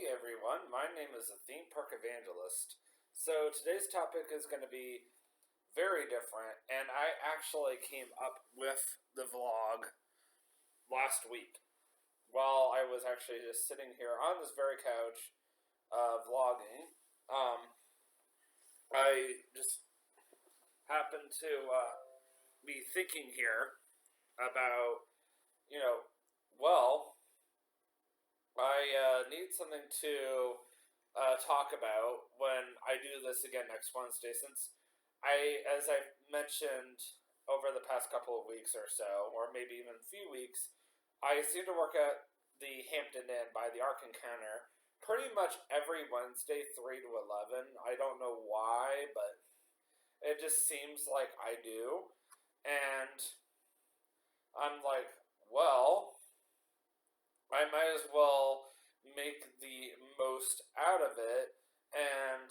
Hey everyone, my name is the Theme Park Evangelist. So today's topic is going to be very different, and I actually came up with the vlog last week while I was actually just sitting here on this very couch vlogging. I just happened to be thinking here about, you know, well, I need something to talk about when I do this again next Wednesday, since as I mentioned over the past couple of weeks or so, or maybe even a few weeks, I seem to work at the Hampton Inn by the Ark Encounter pretty much every Wednesday, 3 to 11. I don't know why, but it just seems like I do. And I'm like, well, I might as well make the most out of it and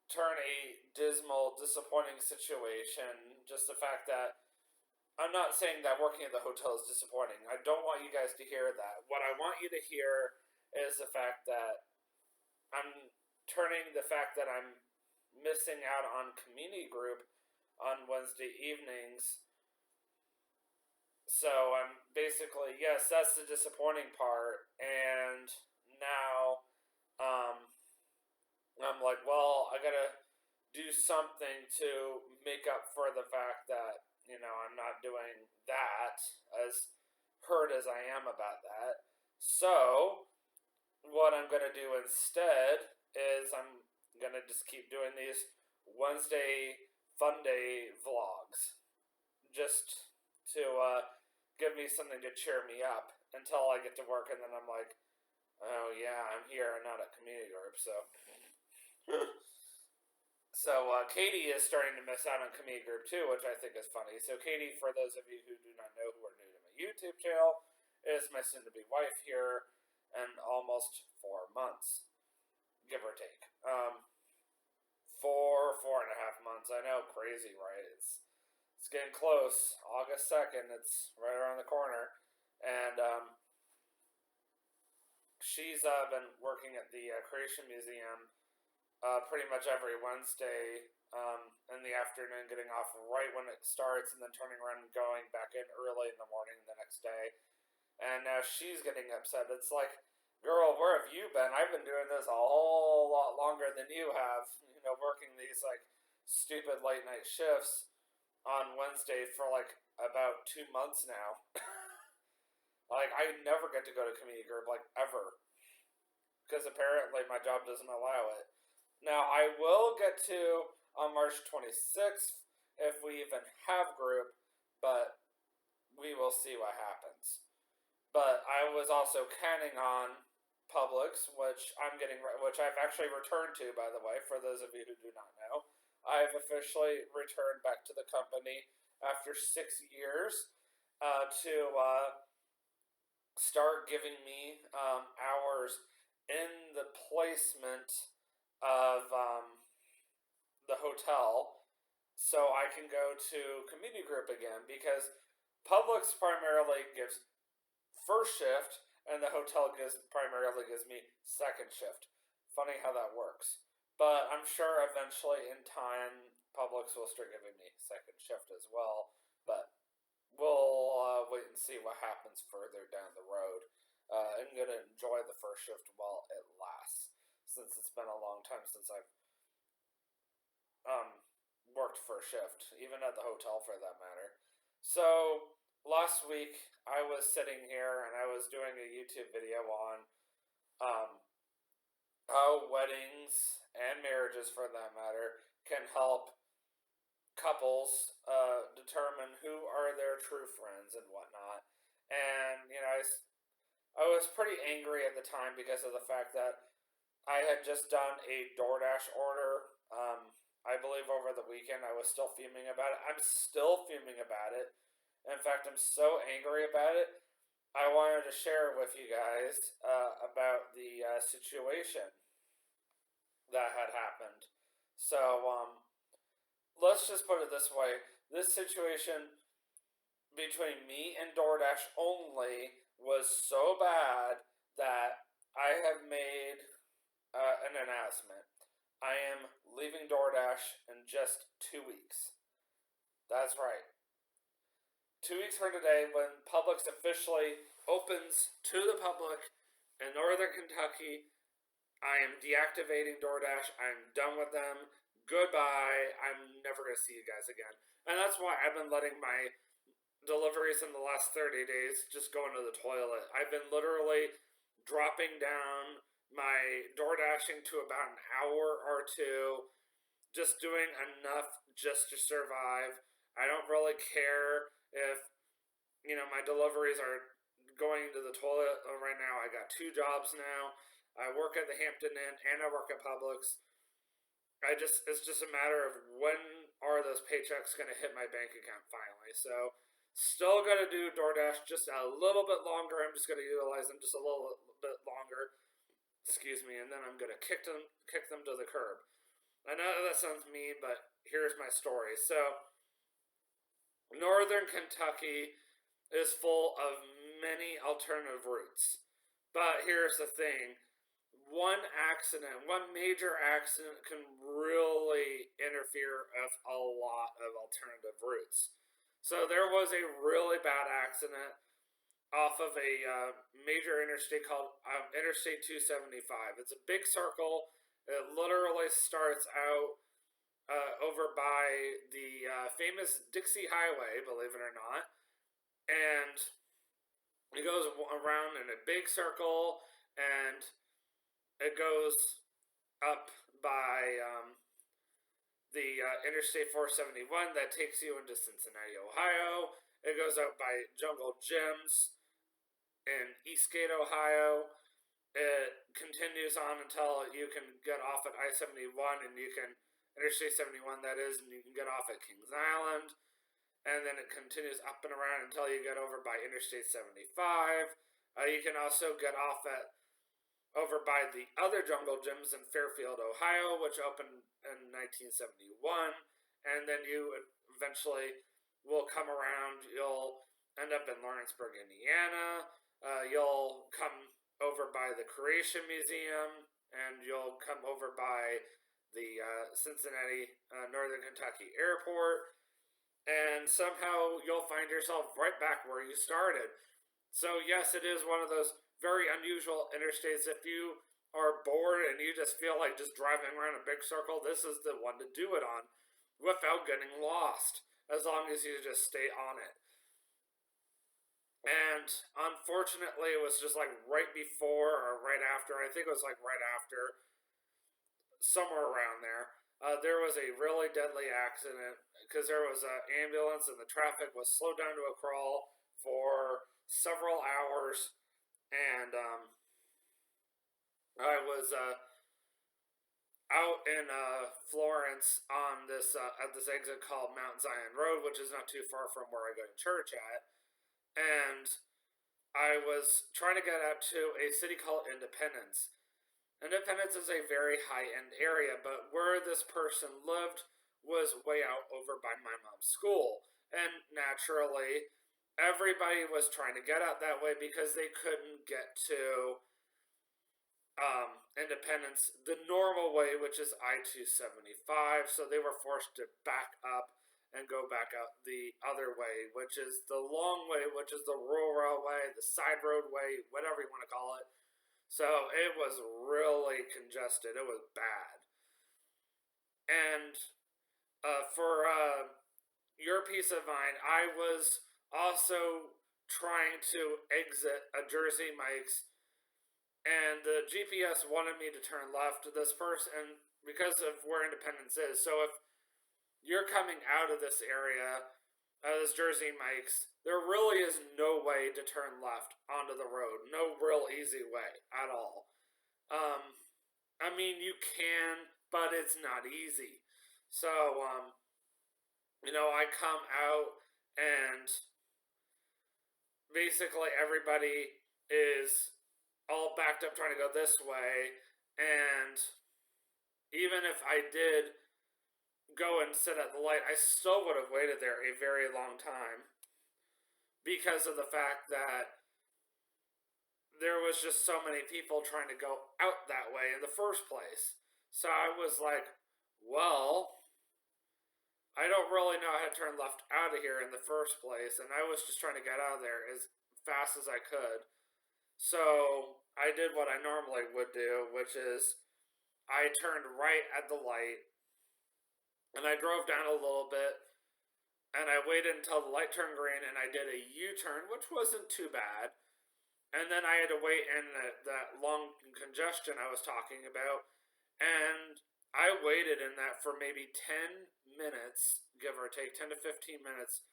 turn a dismal, disappointing situation. Just the fact that I'm not saying that working at the hotel is disappointing. I don't want you guys to hear that. What I want you to hear is the fact that I'm turning the fact that I'm missing out on community group on Wednesday evenings. So I'm basically, yes, that's the disappointing part. And now I'm like, well, I gotta do something to make up for the fact that, I'm not doing that, as hurt as I am about that. So what I'm gonna do instead is I'm gonna just keep doing these Wednesday fun day vlogs, just to give me something to cheer me up until I get to work, and then I'm like, oh yeah, I'm here and not at community group. So Katie is starting to miss out on community group too, which I think is funny. So Katie, for those of you who do not know, who are new to my YouTube channel, is my soon-to-be wife here in almost 4 months, give or take. 4.5 months. I know, crazy, right? It's getting close. August 2nd, it's right around the corner. And she's been working at the Creation Museum pretty much every Wednesday in the afternoon, getting off right when it starts, and then turning around and going back in early in the morning the next day. And now she's getting upset. It's like, girl, where have you been? I've been doing this a whole lot longer than you have, working these like stupid late night shifts on Wednesday for like about 2 months now. Like, I never get to go to community group, like, ever, because apparently my job doesn't allow it. Now, I will get to on March 26th if we even have group, but we will see what happens. But I was also counting on Publix, which I've actually returned to, by the way, for those of you who do not know. I've officially returned back to the company after 6 years to start giving me hours in the placement of the hotel, so I can go to community group again, because Publix primarily gives first shift and the hotel primarily gives me second shift. Funny how that works. But I'm sure eventually in time Publix will start giving me second shift as well, but we'll wait and see what happens further down the road. I'm going to enjoy the first shift while it lasts, since it's been a long time since I've worked first shift, even at the hotel for that matter. So last week I was sitting here and I was doing a YouTube video on how weddings and marriages, for that matter, can help couples determine who are their true friends and whatnot. And I was pretty angry at the time because of the fact that I had just done a DoorDash order. I believe over the weekend. I was still fuming about it. I'm still fuming about it. In fact, I'm so angry about it, I wanted to share with you guys about the situation that had happened. So, let's just put it this way. This situation between me and DoorDash only was so bad that I have made an announcement. I am leaving DoorDash in just 2 weeks. That's right. 2 weeks from today, when Publix officially opens to the public in Northern Kentucky, I am deactivating DoorDash. I'm done with them. Goodbye. I'm never going to see you guys again. And that's why I've been letting my deliveries in the last 30 days just go into the toilet. I've been literally dropping down my door dashing to about an hour or two, just doing enough just to survive. I don't really care if, my deliveries are going to the toilet right now. I got 2 jobs now. I work at the Hampton Inn and I work at Publix. It's just a matter of when are those paychecks going to hit my bank account finally. So, still going to do DoorDash just a little bit longer. I'm just going to utilize them just a little bit longer. Excuse me, and then I'm going to kick them to the curb. I know that sounds mean, but here's my story. So, Northern Kentucky is full of many alternative routes. But here's the thing, one major accident can really interfere with a lot of alternative routes. So there was a really bad accident off of a major interstate called Interstate 275. It's a big circle. It literally starts out over by the famous Dixie Highway, believe it or not, and it goes around in a big circle, and it goes up by the Interstate 471 that takes you into Cincinnati, Ohio. It goes up by Jungle Gyms in Eastgate, Ohio. It continues on until you can get off at I-71 and you can, Interstate 71 that is, and you can get off at Kings Island. And then it continues up and around until you get over by Interstate 75. You can also get off at over by the other Jungle Gyms in Fairfield, Ohio, which opened in 1971. And then you eventually will come around. You'll end up in Lawrenceburg, Indiana. You'll come over by the Creation Museum, and you'll come over by the Cincinnati, Northern Kentucky Airport, and somehow you'll find yourself right back where you started. So yes, it is one of those very unusual interstates. If you are bored and you just feel like just driving around a big circle, this is the one to do it on without getting lost, as long as you just stay on it. And unfortunately, it was just like right before or right after, I think it was like right after, somewhere around there, there was a really deadly accident because there was an ambulance and the traffic was slowed down to a crawl for several hours. And I was out in Florence on this at this exit called Mount Zion Road, which is not too far from where I go to church at. And I was trying to get out to a city called Independence. Independence is a very high end area, but where this person lived was way out over by my mom's school. And naturally, everybody was trying to get out that way because they couldn't get to Independence the normal way, which is I-275. So they were forced to back up and go back out the other way, which is the long way, which is the rural railway, the side roadway, whatever you want to call it. So it was really congested. It was bad. And for your peace of mind, I was also trying to exit a Jersey Mike's, and the GPS wanted me to turn left. This person, because of where Independence is, so if you're coming out of this area, this Jersey Mike's, there really is no way to turn left onto the road. No real easy way at all. I mean, you can, but it's not easy. So, I come out and basically everybody is all backed up trying to go this way. And even if I did go and sit at the light, I still would have waited there a very long time because of the fact that there was just so many people trying to go out that way in the first place. So I was like, well, I don't really know how to turn left out of here in the first place, and I was just trying to get out of there as fast as I could. So I did what I normally would do, which is I turned right at the light, and I drove down a little bit, and I waited until the light turned green, and I did a U-turn, which wasn't too bad. And then I had to wait in that long congestion I was talking about, and I waited in that for maybe 10 minutes, give or take 10 to 15 minutes,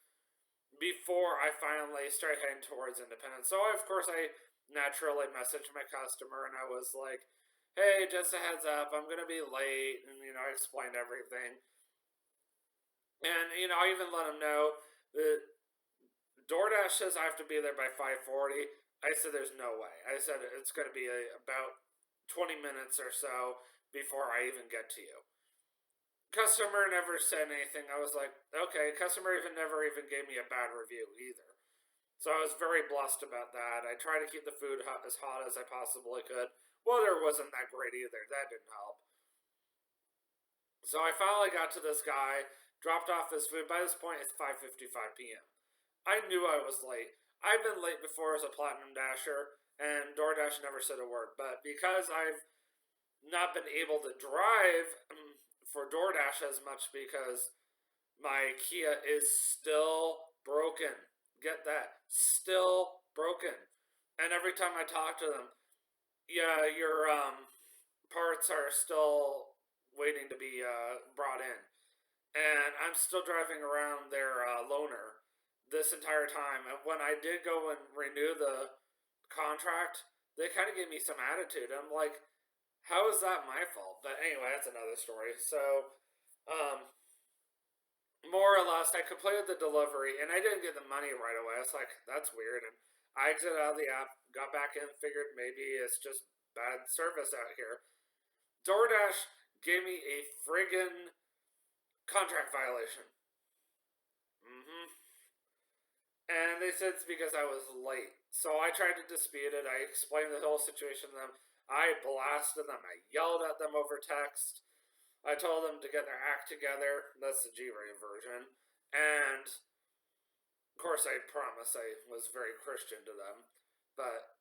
before I finally started heading towards Independence. So, of course, I naturally messaged my customer, and I was like, hey, just a heads up, I'm going to be late, and, I explained everything. And, I even let him know that DoorDash says I have to be there by 5:40. I said, there's no way. I said, it's going to be about 20 minutes or so before I even get to you. Customer never said anything. I was like, okay. Customer never even gave me a bad review either. So I was very blessed about that. I tried to keep the food as hot as I possibly could. Weather wasn't that great either. That didn't help. So I finally got to this guy, dropped off his food. By this point, it's 5:55 p.m. I knew I was late. I've been late before as a Platinum Dasher, and DoorDash never said a word. But because I've not been able to drive for DoorDash as much because my Kia is still broken. Get that. Still broken. And every time I talk to them, yeah, your parts are still waiting to be brought in. And I'm still driving around their loaner this entire time. And when I did go and renew the contract, they kind of gave me some attitude. I'm like, how is that my fault? But anyway, that's another story. So, more or less, I completed the delivery, and I didn't get the money right away. I was like, that's weird. And I exited out of the app, got back in, figured maybe it's just bad service out here. DoorDash gave me a friggin' contract violation. And they said it's because I was late. So I tried to dispute it. I explained the whole situation to them. I blasted them. I yelled at them over text. I told them to get their act together. That's the G-rated version. And, of course, I promised I was very Christian to them. But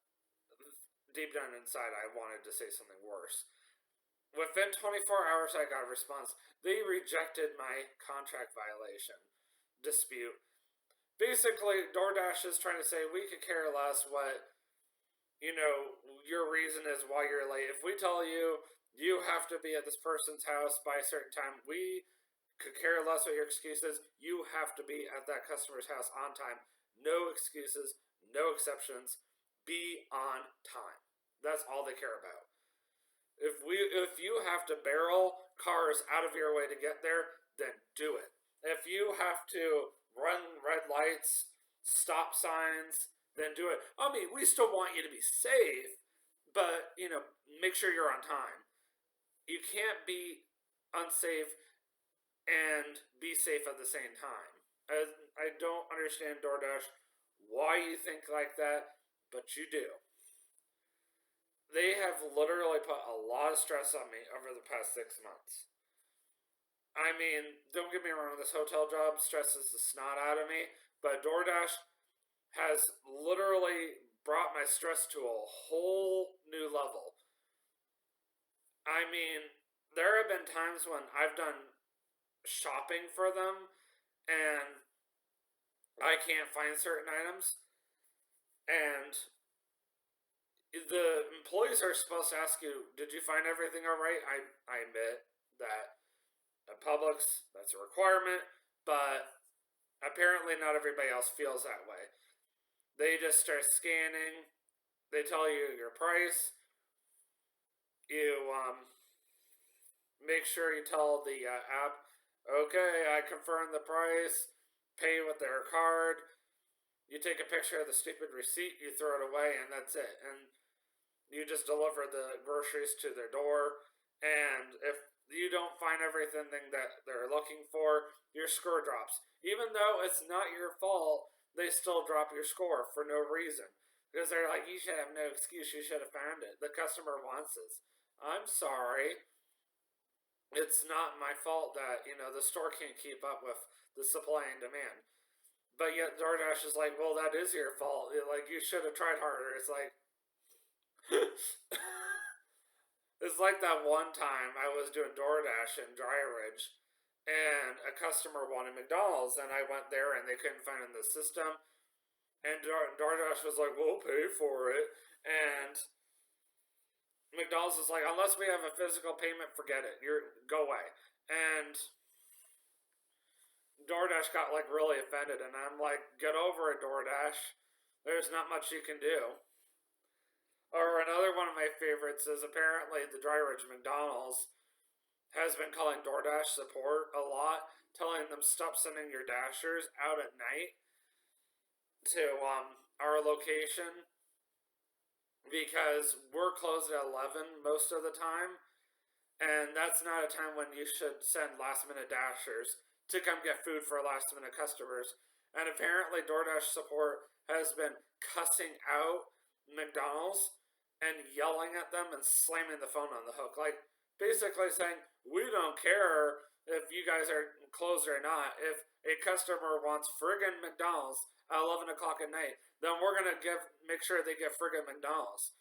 deep down inside, I wanted to say something worse. Within 24 hours, I got a response. They rejected my contract violation dispute. Basically, DoorDash is trying to say we could care less what, your reason is why you're late. If we tell you you have to be at this person's house by a certain time, we could care less what your excuse is. You have to be at that customer's house on time. No excuses, no exceptions. Be on time. That's all they care about. If you have to barrel cars out of your way to get there, then do it. If you have to run red lights, stop signs, then do it. I mean, we still want you to be safe, but, make sure you're on time. You can't be unsafe and be safe at the same time. I don't understand DoorDash why you think like that, but you do. They have literally put a lot of stress on me over the past 6 months. I mean, don't get me wrong, this hotel job stresses the snot out of me, but DoorDash has literally brought my stress to a whole new level. I mean, there have been times when I've done shopping for them and I can't find certain items, and the employees are supposed to ask you, did you find everything all right? I admit that at Publix, that's a requirement, but apparently not everybody else feels that way. They just start scanning. They tell you your price. You make sure you tell the app, okay, I confirm the price, pay with their card. You take a picture of the stupid receipt, you throw it away, and that's it. And you just deliver the groceries to their door. And if you don't find everything that they're looking for, your score drops. Even though it's not your fault, they still drop your score for no reason. Because they're like, you should have no excuse, you should have found it. The customer wants this. I'm sorry. It's not my fault that, the store can't keep up with the supply and demand. But yet DoorDash is like, well, that is your fault. Like, you should have tried harder. It's like, it's like that one time I was doing DoorDash in Dry Ridge, and a customer wanted McDonald's, and I went there, and they couldn't find it in the system. And DoorDash was like, we'll pay for it. And McDonald's is like, unless we have a physical payment, forget it. Go away. And DoorDash got like really offended, and I'm like, get over it, DoorDash. There's not much you can do. Or another one of my favorites is apparently the Dry Ridge McDonald's has been calling DoorDash support a lot, telling them stop sending your dashers out at night to our location because we're closed at 11 most of the time, and that's not a time when you should send last minute dashers to come get food for last minute customers. And apparently DoorDash support has been cussing out McDonald's and yelling at them and slamming the phone on the hook. Like, basically saying, we don't care if you guys are closed or not. If a customer wants friggin' McDonald's at 11 o'clock at night, then we're going to make sure they get friggin' McDonald's.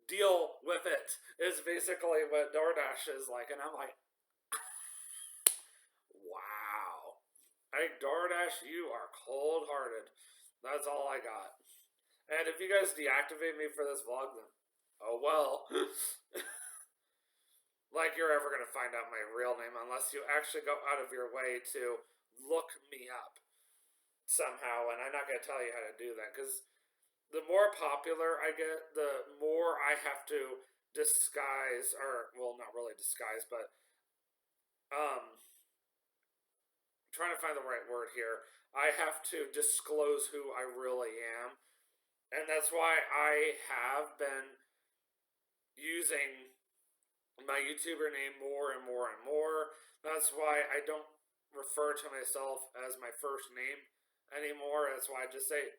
Deal with it, is basically what DoorDash is like. And I'm like, wow. Hey, DoorDash, you are cold-hearted. That's all I got. And if you guys deactivate me for this vlog, then oh well. Like you're ever going to find out my real name unless you actually go out of your way to look me up somehow. And I'm not going to tell you how to do that, because the more popular I get, the more I have to disguise, or, well, not really disguise, but trying to find the right word here. I have to disclose who I really am. And that's why I have been using my YouTuber name more and more and more. That's why I don't refer to myself as my first name anymore. That's why I just say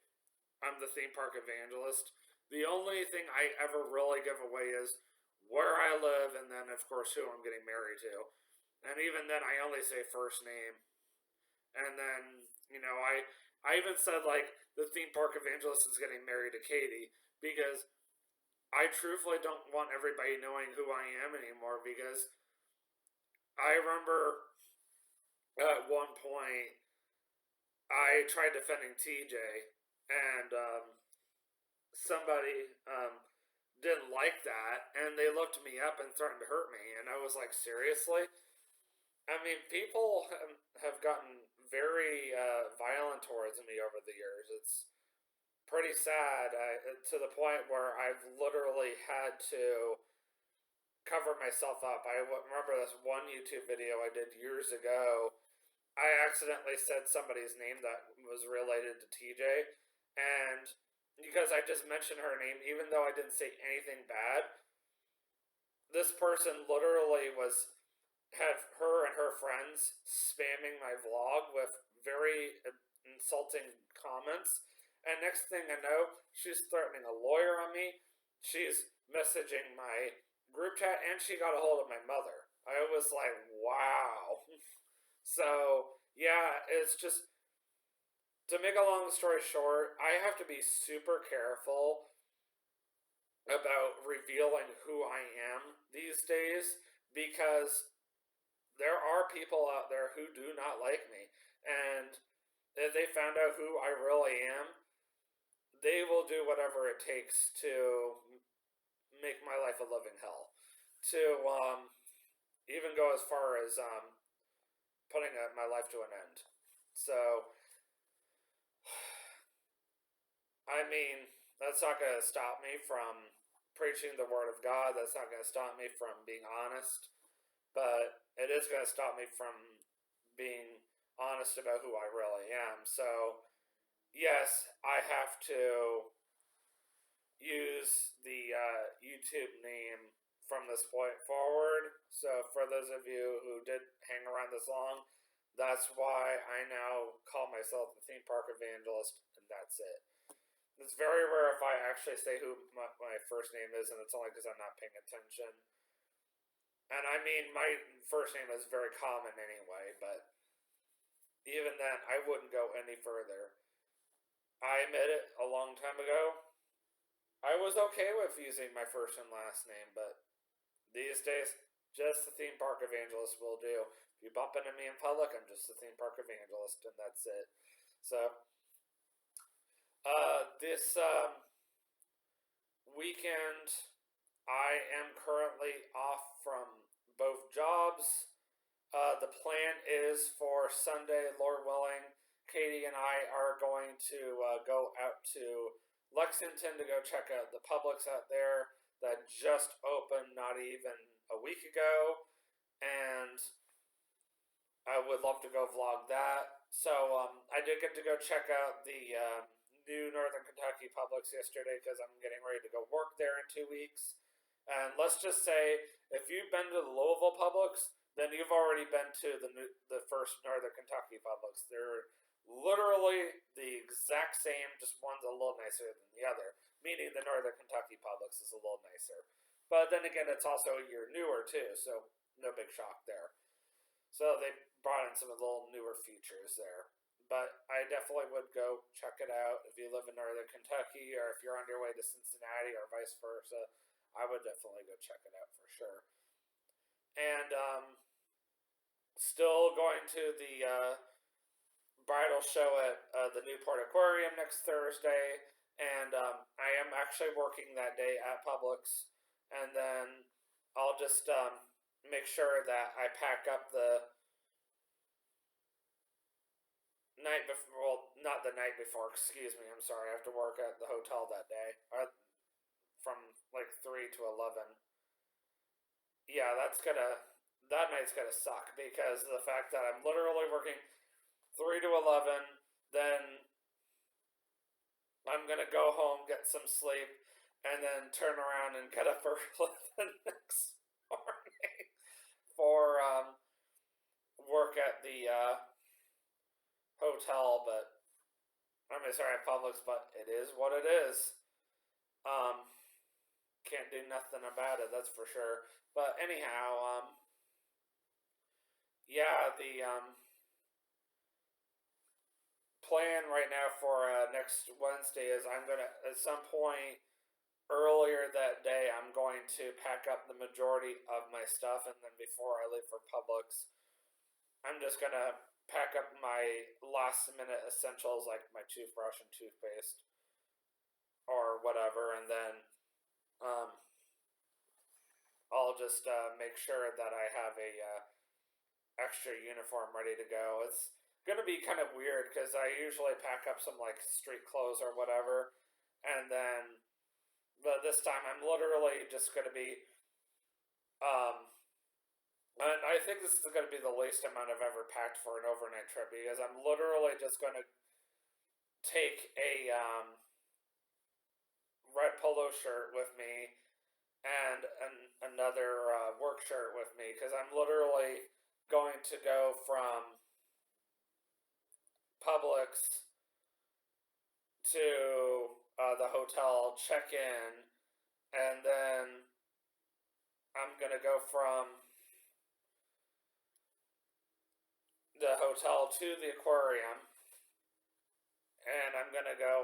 I'm the theme park evangelist. The only thing I ever really give away is where I live, and then of course who I'm getting married to. And even then I only say first name. And then, I even said like the theme park evangelist is getting married to Katie, because I truthfully don't want everybody knowing who I am anymore, because I remember at one point I tried defending TJ, and somebody didn't like that, and they looked me up and threatened to hurt me, and I was like, seriously? I mean, people have gotten very violent towards me over the years. It's pretty sad, to the point where I've literally had to cover myself up. I remember this one YouTube video I did years ago. I accidentally said somebody's name that was related to TJ, and because I just mentioned her name, even though I didn't say anything bad, this person literally had her and her friends spamming my vlog with very insulting comments. And next thing I know, she's threatening a lawyer on me. She's messaging my group chat, and she got a hold of my mother. I was like, wow. So, yeah, it's just, to make a long story short, I have to be super careful about revealing who I am these days, because there are people out there who do not like me. And if they found out who I really am, they will do whatever it takes to make my life a living hell. To even go as far as putting my life to an end. So, I mean, that's not going to stop me from preaching the Word of God. That's not going to stop me from being honest. But it is going to stop me from being honest about who I really am. So, yes, I have to use the YouTube name from this point forward. So for those of you who did hang around this long, that's why I now call myself the theme park evangelist, and that's it. It's very rare if I actually say who my first name is, and it's only because I'm not paying attention. And I mean, my first name is very common anyway, but even then, I wouldn't go any further. I admit it, a long time ago, I was okay with using my first and last name, but these days, just the theme park evangelist will do. If you bump into me in public, I'm just a theme park evangelist, and that's it. So, this weekend, I am currently off from both jobs. The plan is for Sunday, Lord willing, Katie and I are going to go out to Lexington to go check out the Publix out there that just opened not even a week ago, and I would love to go vlog that. So I did get to go check out the new Northern Kentucky Publix yesterday because I'm getting ready to go work there in 2 weeks. And let's just say, if you've been to the Louisville Publix, then you've already been to the first Northern Kentucky Publix. They're literally the exact same, just one's a little nicer than the other. Meaning the Northern Kentucky Publix is a little nicer. But then again, it's also a year newer too, so no big shock there. So they brought in some of the little newer features there. But I definitely would go check it out if you live in Northern Kentucky, or if you're on your way to Cincinnati, or vice versa. I would definitely go check it out for sure. And still going to the bridal show at the Newport Aquarium next Thursday, and I am actually working that day at Publix, and then I'll just make sure that I pack up the night before. Well, not the night before. Excuse me. I'm sorry. I have to work at the hotel that day, from like 3 to 11. Yeah, that night's gonna suck because of the fact that I'm literally working 3 to 11. Then I'm gonna go home, get some sleep, and then turn around and get up early the next morning for work at the hotel. But I mean, sorry, Publix, but it is what it is. Um, can't do nothing about it, that's for sure. But anyhow, yeah, the plan right now for next Wednesday is I'm gonna at some point earlier that day I'm going to pack up the majority of my stuff, and then before I leave for Publix, I'm just gonna pack up my last minute essentials like my toothbrush and toothpaste or whatever, and then um, I'll just make sure that I have a extra uniform ready to go. It's gonna be kind of weird because I usually pack up some like street clothes or whatever, and then but this time I'm literally just gonna be and I think this is going to be the least amount I've ever packed for an overnight trip because I'm literally just going to take a red polo shirt with me and another work shirt with me because I'm literally going to go from Publix to the hotel, check in, and then I'm going to go from the hotel to the aquarium, and I'm going to go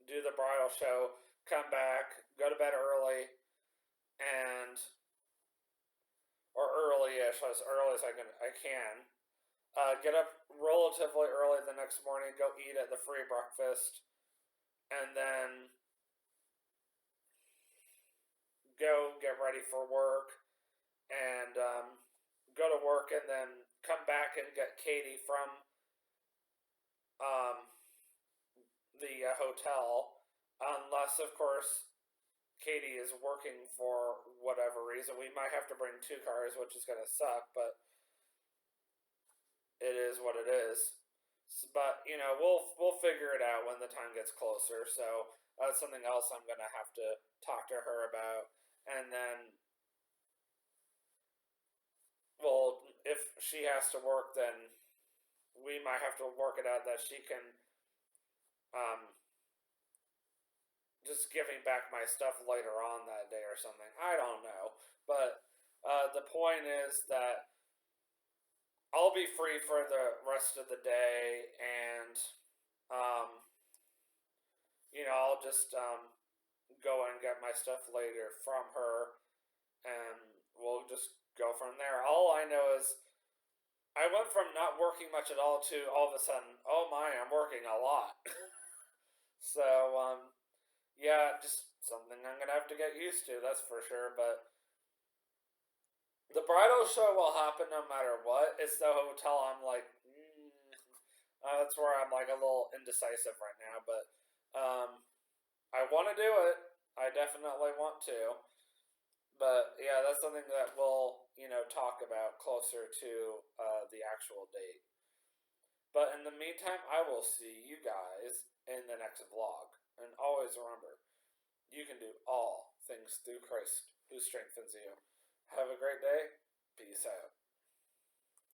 do the bridal show, come back, go to bed early, and or early-ish, as early as I can. Get up relatively early the next morning, go eat at the free breakfast, and then go get ready for work, and go to work, and then come back and get Katie from the hotel, unless, of course, Katie is working for whatever reason. We might have to bring 2 cars, which is going to suck, but it is what it is. But you know, we'll figure it out when the time gets closer. So that's something else I'm going to have to talk to her about, and then, well, if she has to work, then we might have to work it out that she can um, just giving back my stuff later on that day or something. I don't know. But the point is that I'll be free for the rest of the day, and um, I'll just go and get my stuff later from her, and we'll just go from there. All I know is I went from not working much at all to all of a sudden, oh my, I'm working a lot. So, yeah, just something I'm gonna have to get used to, that's for sure. But the bridal show will happen no matter what. It's the hotel. I'm like, that's where I'm like a little indecisive right now. But I want to do it. I definitely want to. But yeah, that's something that we'll talk about closer to the actual date. But in the meantime, I will see you guys in the next vlog. And always remember, you can do all things through Christ who strengthens you.